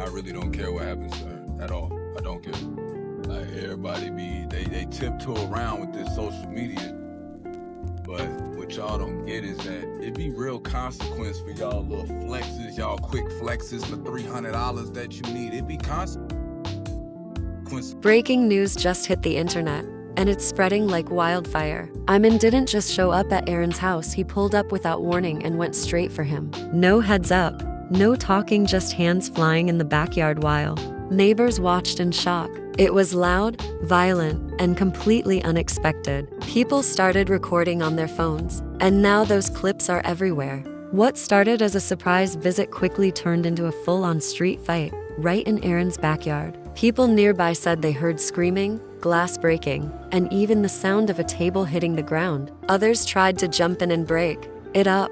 really don't care what happens to her at all. I don't care. Like, everybody they tiptoe around with this social media, but what y'all don't get is that it be real consequence for y'all little flexes, y'all quick flexes for $300 that you need. It be consequence. Breaking news just hit the internet, and it's spreading like wildfire. Iman didn't just show up at Aaron's house, he pulled up without warning and went straight for him. No heads up, no talking, just hands flying in the backyard while neighbors watched in shock. It was loud, violent, and completely unexpected. People started recording on their phones, and now those clips are everywhere. What started as a surprise visit quickly turned into a full-on street fight, right in Aaron's backyard. People nearby said they heard screaming, glass breaking, and even the sound of a table hitting the ground. Others tried to jump in and break it up,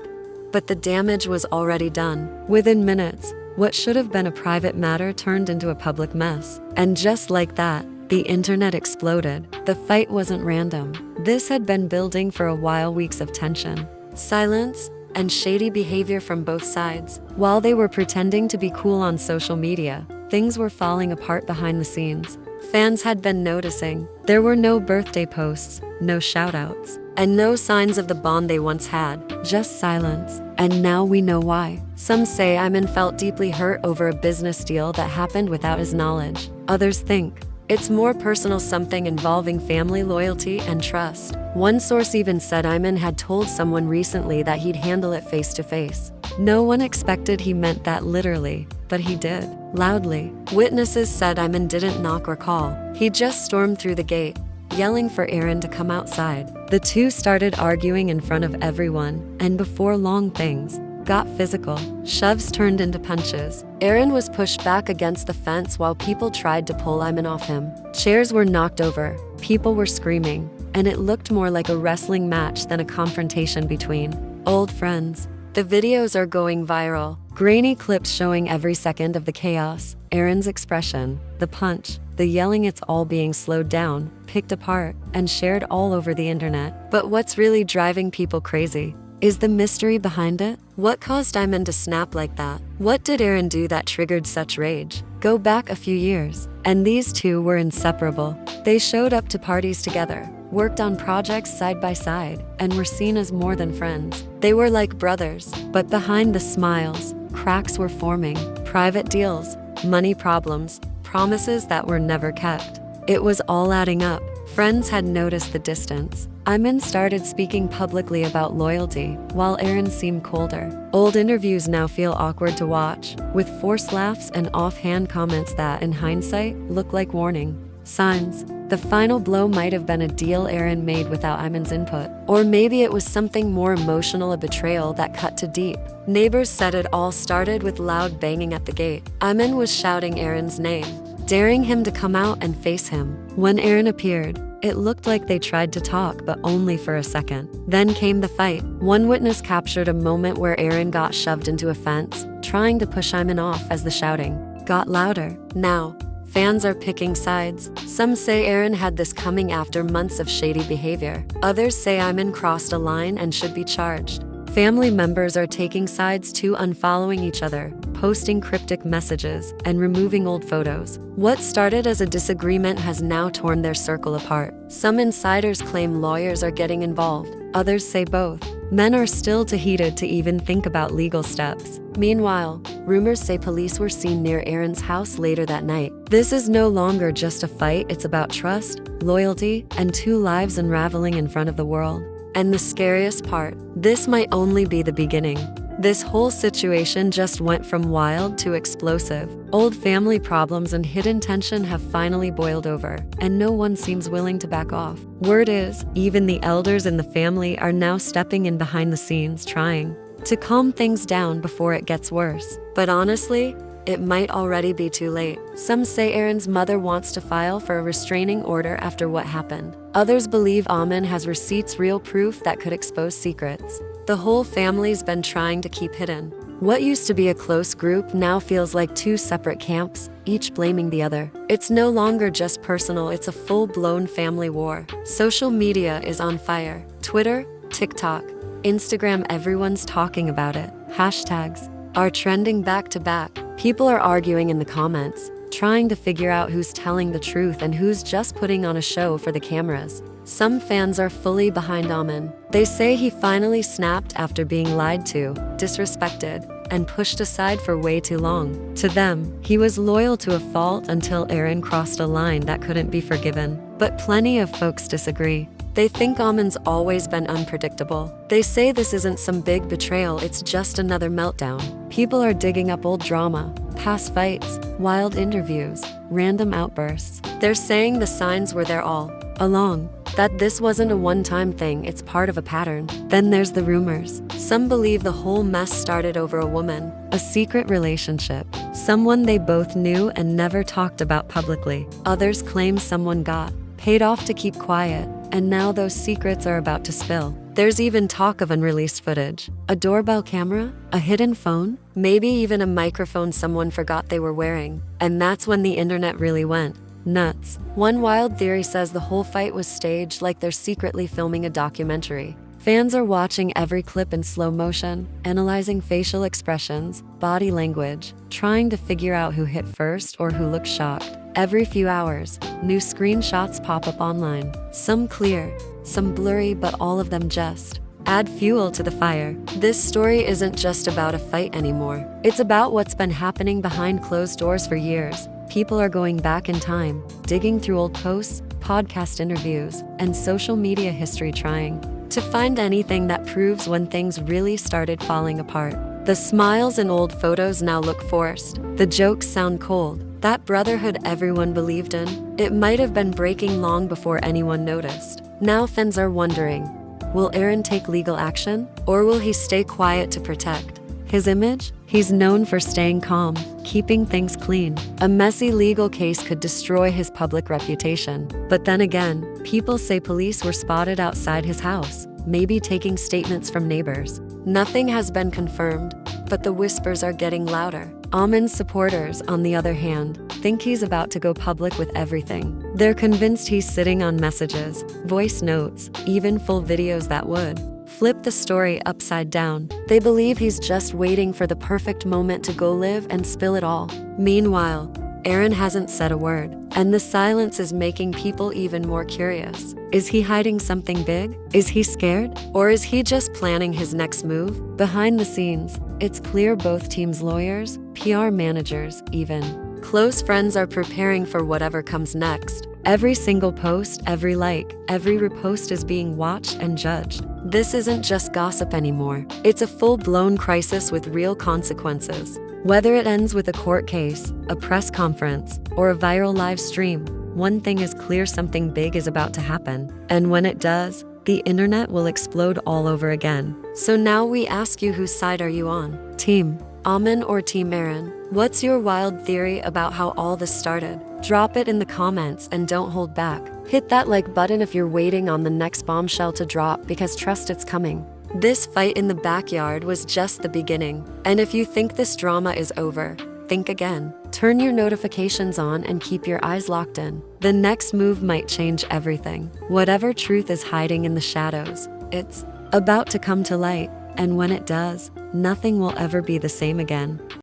but the damage was already done. Within minutes, what should have been a private matter turned into a public mess. And just like that, the internet exploded. The fight wasn't random. This had been building for a while, weeks of tension, silence, and shady behavior from both sides. While they were pretending to be cool on social media, things were falling apart behind the scenes. Fans had been noticing. There were no birthday posts, no shoutouts, and no signs of the bond they once had, just silence. And now we know why. Some say Iman felt deeply hurt over a business deal that happened without his knowledge. Others think it's more personal, something involving family loyalty and trust. One source even said Iman had told someone recently that he'd handle it face to face. No one expected he meant that literally, but he did, loudly. Witnesses said Iman didn't knock or call. He just stormed through the gate, yelling for Aaron to come outside. The two started arguing in front of everyone, and before long things got physical. Shoves turned into punches. Aaron was pushed back against the fence while people tried to pull Iman off him. Chairs were knocked over, people were screaming, and it looked more like a wrestling match than a confrontation between old friends. The videos are going viral. Grainy clips showing every second of the chaos, Aaron's expression, the punch, the yelling. It's all being slowed down, picked apart, and shared all over the internet. But what's really driving people crazy is the mystery behind it. What caused Iman to snap like that? What did Aaron do that triggered such rage? Go back a few years, and these two were inseparable. They showed up to parties together, worked on projects side by side, and were seen as more than friends. They were like brothers, but behind the smiles, cracks were forming. Private deals, money problems, promises that were never kept. It was all adding up. Friends had noticed the distance. Iman started speaking publicly about loyalty, while Aaron seemed colder. Old interviews now feel awkward to watch, with forced laughs and offhand comments that, in hindsight, look like warning signs. The final blow might have been a deal Aaron made without Iman's input. Or maybe it was something more emotional, a betrayal that cut too deep. Neighbors said it all started with loud banging at the gate. Iman was shouting Aaron's name, daring him to come out and face him. When Aaron appeared, it looked like they tried to talk, but only for a second. Then came the fight. One witness captured a moment where Aaron got shoved into a fence, trying to push Iman off as the shouting got louder. Now, fans are picking sides. Some say Aaron had this coming after months of shady behavior. Others say Iman crossed a line and should be charged. Family members are taking sides too, unfollowing each other, posting cryptic messages, and removing old photos. What started as a disagreement has now torn their circle apart. Some insiders claim lawyers are getting involved. Others say both. Men are still too heated to even think about legal steps. Meanwhile, rumors say police were seen near Aaron's house later that night. This is no longer just a fight, it's about trust, loyalty, and two lives unraveling in front of the world. And the scariest part, this might only be the beginning. This whole situation just went from wild to explosive. Old family problems and hidden tension have finally boiled over, and no one seems willing to back off. Word is, even the elders in the family are now stepping in behind the scenes, trying to calm things down before it gets worse. But honestly, it might already be too late. Some say Aaron's mother wants to file for a restraining order after what happened. Others believe Iman has receipts, real proof that could expose secrets the whole family's been trying to keep hidden. What used to be a close group now feels like two separate camps, each blaming the other. It's no longer just personal, it's a full-blown family war. Social media is on fire. Twitter, TikTok, Instagram, everyone's talking about it. Hashtags are trending back to back. People are arguing in the comments, trying to figure out who's telling the truth and who's just putting on a show for the cameras. Some fans are fully behind Iman. They say he finally snapped after being lied to, disrespected, and pushed aside for way too long. To them, he was loyal to a fault until Aaron crossed a line that couldn't be forgiven. But plenty of folks disagree. They think Iman's always been unpredictable. They say this isn't some big betrayal, it's just another meltdown. People are digging up old drama, past fights, wild interviews, random outbursts. They're saying the signs were there all along, that this wasn't a one-time thing, it's part of a pattern. Then there's the rumors. Some believe the whole mess started over a woman, a secret relationship, someone they both knew and never talked about publicly. Others claim someone got paid off to keep quiet, and now those secrets are about to spill. There's even talk of unreleased footage, a doorbell camera, a hidden phone, maybe even a microphone someone forgot they were wearing. And that's when the internet really went nuts. One wild theory says the whole fight was staged, like they're secretly filming a documentary. Fans are watching every clip in slow motion, analyzing facial expressions, body language, trying to figure out who hit first or who looked shocked. Every few hours, new screenshots pop up online. Some clear, some blurry, but all of them just add fuel to the fire. This story isn't just about a fight anymore. It's about what's been happening behind closed doors for years. People are going back in time, digging through old posts, podcast interviews, and social media history, trying to find anything that proves when things really started falling apart. The smiles in old photos now look forced. The jokes sound cold. That brotherhood everyone believed in, it might have been breaking long before anyone noticed. Now fans are wondering, will Aaron take legal action? Or will he stay quiet to protect his image? He's known for staying calm, keeping things clean. A messy legal case could destroy his public reputation. But then again, people say police were spotted outside his house, maybe taking statements from neighbors. Nothing has been confirmed, but the whispers are getting louder. Iman's supporters, on the other hand, think he's about to go public with everything. They're convinced he's sitting on messages, voice notes, even full videos that would flip the story upside down. They believe he's just waiting for the perfect moment to go live and spill it all. Meanwhile, Aaron hasn't said a word, and the silence is making people even more curious. Is he hiding something big? Is he scared? Or is he just planning his next move? Behind the scenes, it's clear both teams' lawyers, PR managers, even close friends are preparing for whatever comes next. Every single post, every like, every repost is being watched and judged. This isn't just gossip anymore. It's a full-blown crisis with real consequences. Whether it ends with a court case, a press conference, or a viral live stream, one thing is clear: something big is about to happen. And when it does, the internet will explode all over again. So now we ask you, whose side are you on? Team Iman or Team Aaron? What's your wild theory about how all this started? Drop it in the comments and don't hold back. Hit that like button if you're waiting on the next bombshell to drop, because trust, it's coming. This fight in the backyard was just the beginning. And if you think this drama is over, think again. Turn your notifications on and keep your eyes locked in. The next move might change everything. Whatever truth is hiding in the shadows, it's about to come to light. And when it does, nothing will ever be the same again.